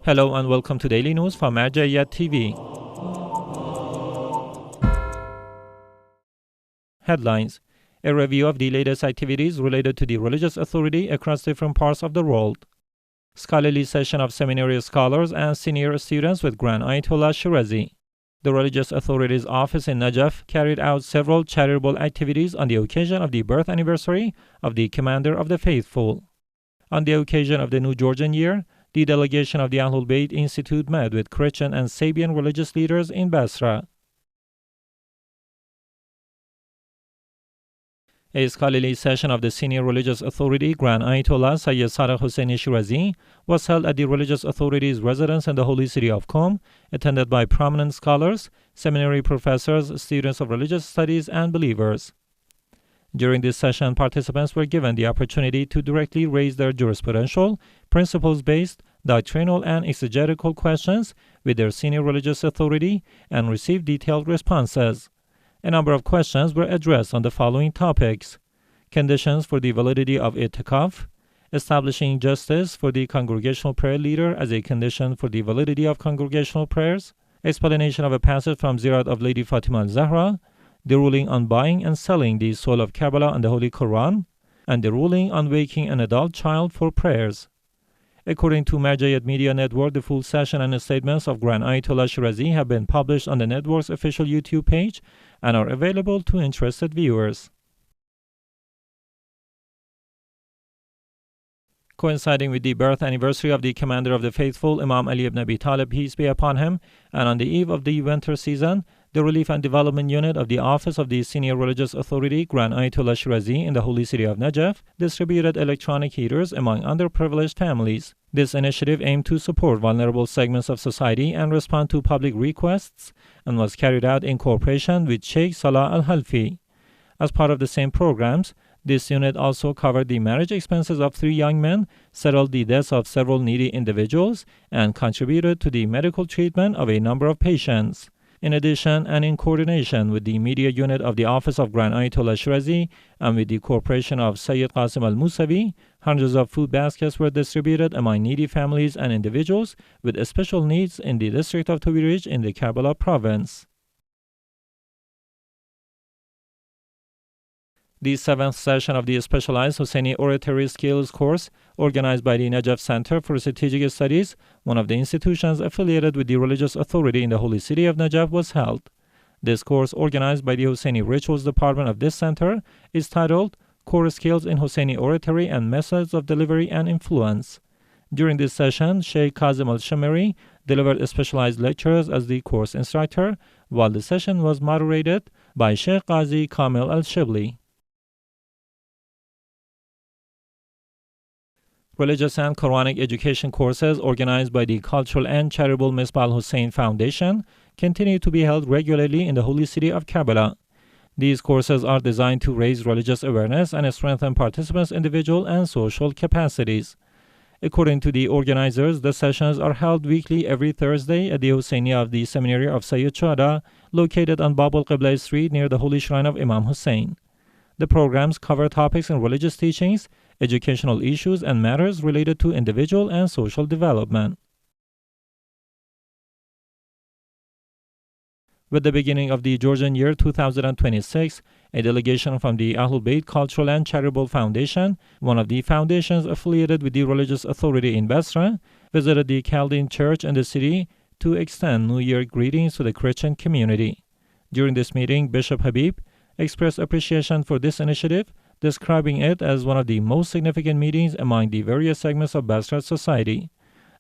Hello and welcome to Daily News from Marja'iyat TV. Headlines: a review of the latest activities related to the religious authority across different parts of the world. Scholarly session of seminary scholars and senior students with Grand Ayatollah Shirazi. The Religious Authorities Office in Najaf carried out several charitable activities on the occasion of the birth anniversary of the Commander of the Faithful. On the occasion of the New Georgian Year, the delegation of the al-Bayt Institute met with Christian and Sabian religious leaders in Basra. A scholarly session of the Senior Religious Authority Grand Ayatollah Sadiq Hussaini Shirazi was held at the Religious Authority's residence in the holy city of Qom, attended by prominent scholars, seminary professors, students of religious studies, and believers. During this session, participants were given the opportunity to directly raise their jurisprudential, principles-based, doctrinal, and exegetical questions with their senior religious authority and receive detailed responses. A number of questions were addressed on the following topics: conditions for the validity of itikaf, establishing justice for the congregational prayer leader as a condition for the validity of congregational prayers, explanation of a passage from Ziyarat of Lady Fatima al-Zahra, the ruling on buying and selling the soul of Karbala and the Holy Quran, and the ruling on waking an adult child for prayers. According to Marja'iyat Media Network, the full session and statements of Grand Ayatollah Shirazi have been published on the network's official YouTube page and are available to interested viewers. Coinciding with the birth anniversary of the Commander of the Faithful, Imam Ali ibn Abi Talib, peace be upon him, and on the eve of the winter season, the Relief and Development Unit of the Office of the Senior Religious Authority Grand Ayatollah Shirazi in the holy city of Najaf distributed electronic heaters among underprivileged families. This initiative aimed to support vulnerable segments of society and respond to public requests, and was carried out in cooperation with Sheikh Salah al-Halfi. As part of the same programs, this unit also covered the marriage expenses of 3 young men, settled the deaths of several needy individuals, and contributed to the medical treatment of a number of patients. In addition, and in coordination with the media unit of the Office of Grand Ayatollah Shirazi and with the cooperation of Sayyid Qasim al-Musavi, hundreds of food baskets were distributed among needy families and individuals with special needs in the district of Tubirij in the Karbala province. The 7th session of the specialized Hussaini Oratory Skills course, organized by the Najaf Center for Strategic Studies, one of the institutions affiliated with the religious authority in the holy city of Najaf, was held. This course, organized by the Hussaini Rituals Department of this center, is titled Core Skills in Hussaini Oratory and Methods of Delivery and Influence. During this session, Sheikh Kazim al-Shamiri delivered specialized lectures as the course instructor, while the session was moderated by Sheikh Qazi Kamil al-Shibli. Religious and Qur'anic education courses organized by the Cultural and Charitable Misbah al-Hussain Foundation continue to be held regularly in the holy city of Karbala. These courses are designed to raise religious awareness and strengthen participants' individual and social capacities. According to the organizers, the sessions are held weekly every Thursday at the Hussaini of the Seminary of Sayyid Shuhada, located on Bab al-Qibla Street near the Holy Shrine of Imam Hussain. The programs cover topics in religious teachings, educational issues, and matters related to individual and social development. With the beginning of the Georgian year 2026, a delegation from the Al-Bayt Cultural and Charitable Foundation, one of the foundations affiliated with the religious authority in Basra, visited the Chaldean church in the city to extend New Year greetings to the Christian community. During this meeting, Bishop Habib expressed appreciation for this initiative, describing it as one of the most significant meetings among the various segments of Basra society.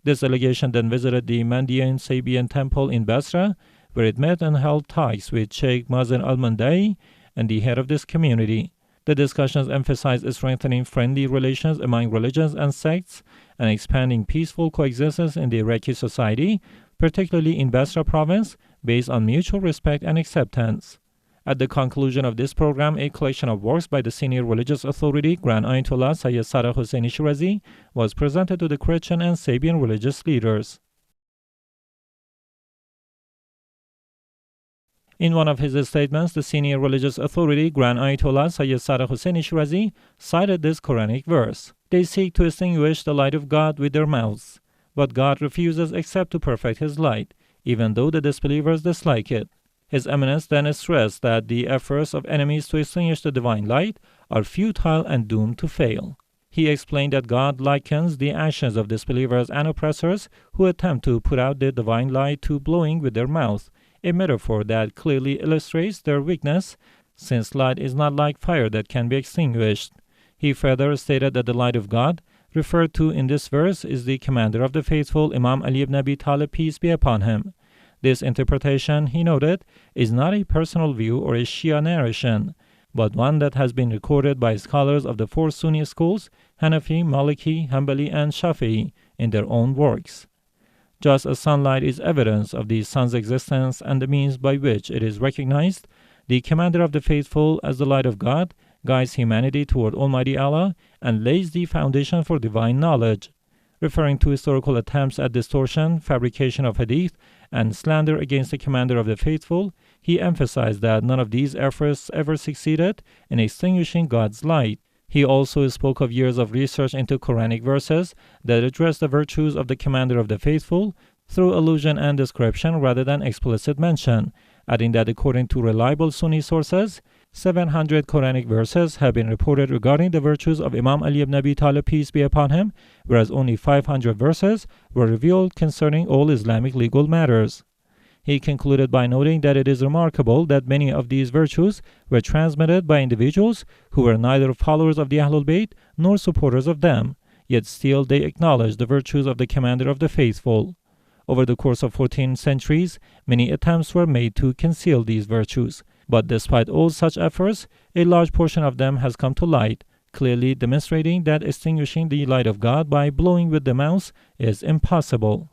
This delegation then visited the Mandian Sabian temple in Basra, where it met and held talks with Sheikh Mazen al-Mandai and the head of this community. The discussions emphasized strengthening friendly relations among religions and sects and expanding peaceful coexistence in the Iraqi society, particularly in Basra province, based on mutual respect and acceptance. At the conclusion of this program, a collection of works by the Senior Religious Authority Grand Ayatollah Sadiq Hussaini Shirazi was presented to the Christian and Sabian religious leaders. In one of his statements, the Senior Religious Authority Grand Ayatollah Sadiq Hussaini Shirazi cited this Qur'anic verse: "They seek to extinguish the light of God with their mouths, but God refuses except to perfect His light, even though the disbelievers dislike it. His Eminence then stressed that the efforts of enemies to extinguish the divine light are futile and doomed to fail. He explained that God likens the actions of disbelievers and oppressors who attempt to put out the divine light to blowing with their mouth, a metaphor that clearly illustrates their weakness, since light is not like fire that can be extinguished. He further stated that the light of God referred to in this verse is the commander of the faithful, Imam Ali ibn Abi Talib, peace be upon him. This interpretation, he noted, is not a personal view or a Shia narration, but one that has been recorded by scholars of the four Sunni schools, Hanafi, Maliki, Hanbali, and Shafi'i, in their own works. Just as sunlight is evidence of the sun's existence and the means by which it is recognized, the commander of the faithful, as the light of God, guides humanity toward Almighty Allah and lays the foundation for divine knowledge. Referring to historical attempts at distortion, fabrication of hadith, and slander against the commander of the faithful, he emphasized that none of these efforts ever succeeded in extinguishing God's light. He also spoke of years of research into Qur'anic verses that address the virtues of the commander of the faithful through allusion and description rather than explicit mention, adding that according to reliable Sunni sources, 700 Quranic verses have been reported regarding the virtues of Imam Ali ibn Abi Talib, peace be upon him, whereas only 500 verses were revealed concerning all Islamic legal matters. He concluded by noting that it is remarkable that many of these virtues were transmitted by individuals who were neither followers of the Ahlul Bayt nor supporters of them, yet still they acknowledged the virtues of the commander of the faithful. Over the course of 14 centuries, many attempts were made to conceal these virtues, but despite all such efforts, a large portion of them has come to light, clearly demonstrating that extinguishing the light of God by blowing with the mouth is impossible.